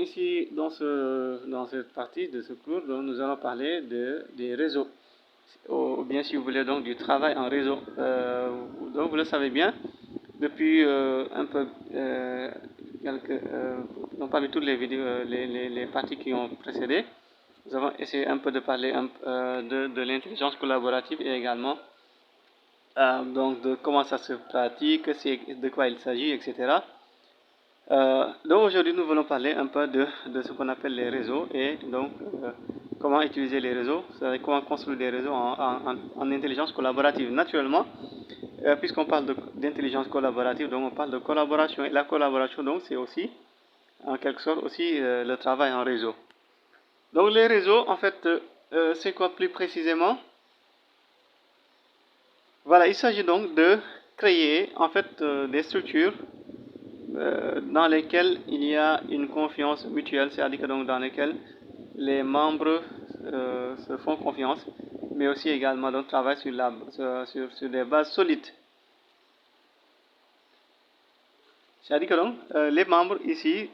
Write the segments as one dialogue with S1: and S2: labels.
S1: ici, dans cette partie de ce cours, donc, nous allons parler des réseaux, ou bien si vous voulez donc du travail en réseau. Donc vous le savez bien, depuis un peu, donc parmi toutes les vidéos, les parties qui ont précédé, nous avons essayé un peu de parler de l'intelligence collaborative et également donc de comment ça se pratique, de quoi il s'agit, etc. Donc aujourd'hui nous voulons parler un peu de ce qu'on appelle les réseaux et donc comment utiliser les réseaux, c'est-à-dire comment construire des réseaux en intelligence collaborative. Naturellement, puisqu'on parle d'intelligence collaborative, donc on parle de collaboration et la collaboration donc c'est aussi en quelque sorte aussi le travail en réseau. Donc les réseaux en fait c'est quoi plus précisément? Voilà, il s'agit donc de créer en fait des structures dans lesquelles il y a une confiance mutuelle, c'est-à-dire que donc dans lesquelles les membres se font confiance, mais aussi également donc travaillent sur des bases solides. C'est-à-dire que donc les membres ici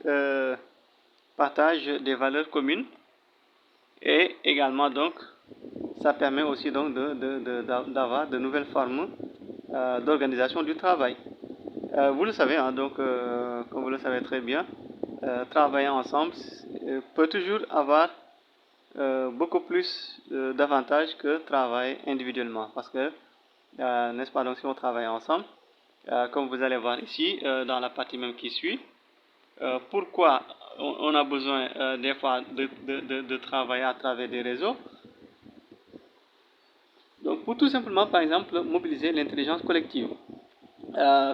S1: partagent des valeurs communes et également donc ça permet aussi donc d'avoir de nouvelles formes d'organisation du travail. Vous le savez, hein, donc comme vous le savez très bien, travailler ensemble peut toujours avoir beaucoup plus d'avantages que travailler individuellement. Parce que, n'est-ce pas, donc si on travaille ensemble, comme vous allez voir ici, dans la partie même qui suit, pourquoi on a besoin des fois de travailler à travers des réseaux. Donc pour tout simplement, par exemple, mobiliser l'intelligence collective.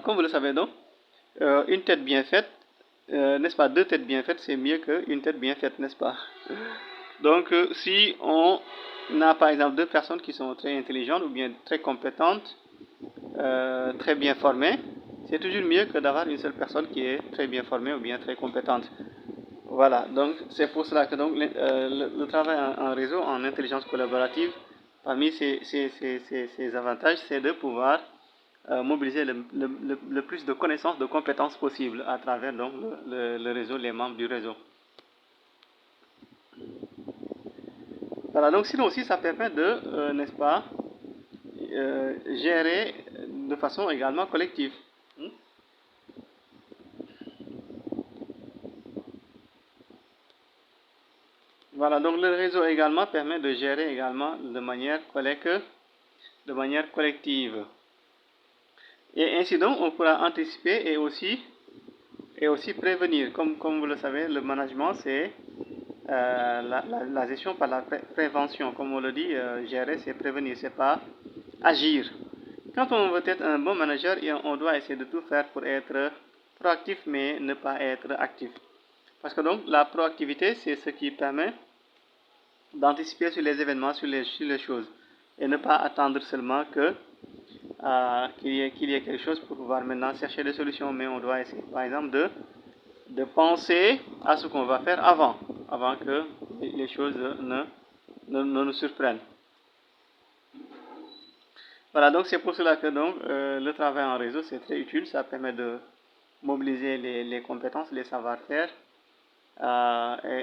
S1: Comme vous le savez donc, une tête bien faite, n'est-ce pas, deux têtes bien faites, c'est mieux qu'une tête bien faite, n'est-ce pas? Donc, si on a par exemple deux personnes qui sont très intelligentes ou bien très compétentes, très bien formées, c'est toujours mieux que d'avoir une seule personne qui est très bien formée ou bien très compétente. Voilà, donc c'est pour cela que donc, le travail en réseau, en intelligence collaborative, parmi ses avantages, c'est de pouvoir mobiliser le plus de connaissances, de compétences possibles à travers donc, le réseau, les membres du réseau. Voilà, donc sinon aussi ça permet de, n'est-ce pas, gérer de façon également collective. Voilà, donc le réseau également permet de gérer également de manière collective. Et ainsi donc, on pourra anticiper et aussi prévenir. Comme vous le savez, le management, c'est la gestion par la prévention. Comme on le dit, gérer, c'est prévenir, c'est pas agir. Quand on veut être un bon manager, on doit essayer de tout faire pour être proactif, mais ne pas être actif. Parce que donc, la proactivité, c'est ce qui permet d'anticiper sur les événements, sur les choses. Et ne pas attendre seulement qu'il y ait quelque chose pour pouvoir maintenant chercher des solutions. Mais on doit essayer, par exemple, de penser à ce qu'on va faire avant que les choses ne nous surprennent. Voilà, donc c'est pour cela que donc, le travail en réseau, c'est très utile. Ça permet de mobiliser les compétences, les savoir-faire,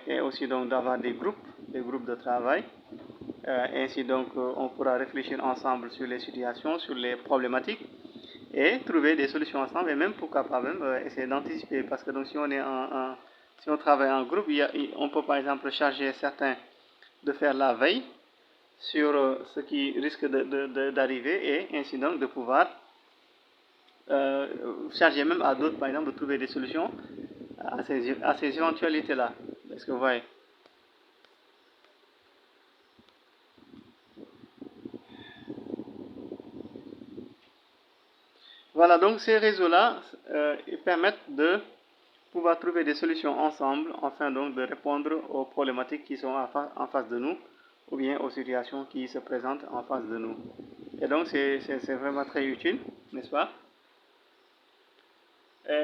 S1: et aussi donc d'avoir des groupes de travail. Ainsi donc, on pourra réfléchir ensemble sur les situations, sur les problématiques et trouver des solutions ensemble et même pourquoi pas même essayer d'anticiper. Parce que donc si on travaille en groupe, on peut par exemple charger certains de faire la veille sur ce qui risque d'arriver et ainsi donc de pouvoir charger même à d'autres par exemple de trouver des solutions à ces éventualités-là. Est-ce que vous voyez? Voilà, donc ces réseaux-là permettent de pouvoir trouver des solutions ensemble, afin donc de répondre aux problématiques qui sont en face de nous, ou bien aux situations qui se présentent en face de nous. Et donc c'est vraiment très utile, n'est-ce pas?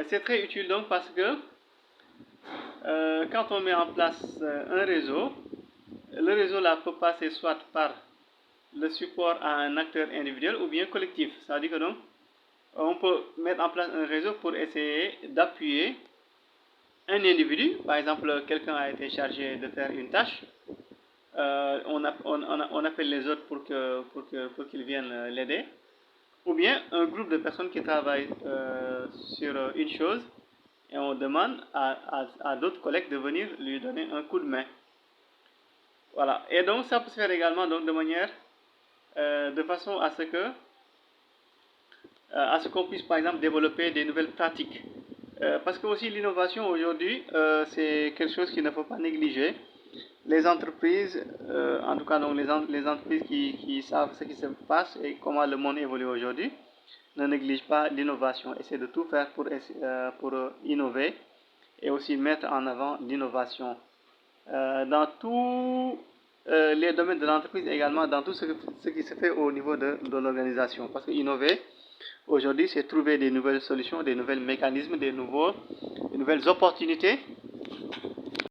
S1: C'est très utile donc parce que quand on met en place un réseau, le réseau là peut passer soit par le support à un acteur individuel ou bien collectif. Ça veut dire que donc, on peut mettre en place un réseau pour essayer d'appuyer un individu, par exemple, quelqu'un a été chargé de faire une tâche, on appelle les autres pour qu'ils viennent l'aider, ou bien un groupe de personnes qui travaillent sur une chose et on demande à d'autres collègues de venir lui donner un coup de main. Voilà. Et donc ça peut se faire également donc, de manière, de façon à ce qu'on puisse par exemple développer des nouvelles pratiques. Parce que aussi l'innovation aujourd'hui, c'est quelque chose qu'il ne faut pas négliger. Les entreprises, en tout cas donc les entreprises qui savent ce qui se passe et comment le monde évolue aujourd'hui, ne négligent pas l'innovation. Essaient de tout faire pour innover et aussi mettre en avant l'innovation. Dans tous les domaines de l'entreprise également, dans tout ce qui se fait au niveau de l'organisation. Parce que innover, aujourd'hui, c'est trouver des nouvelles solutions, des nouveaux mécanismes, des nouvelles opportunités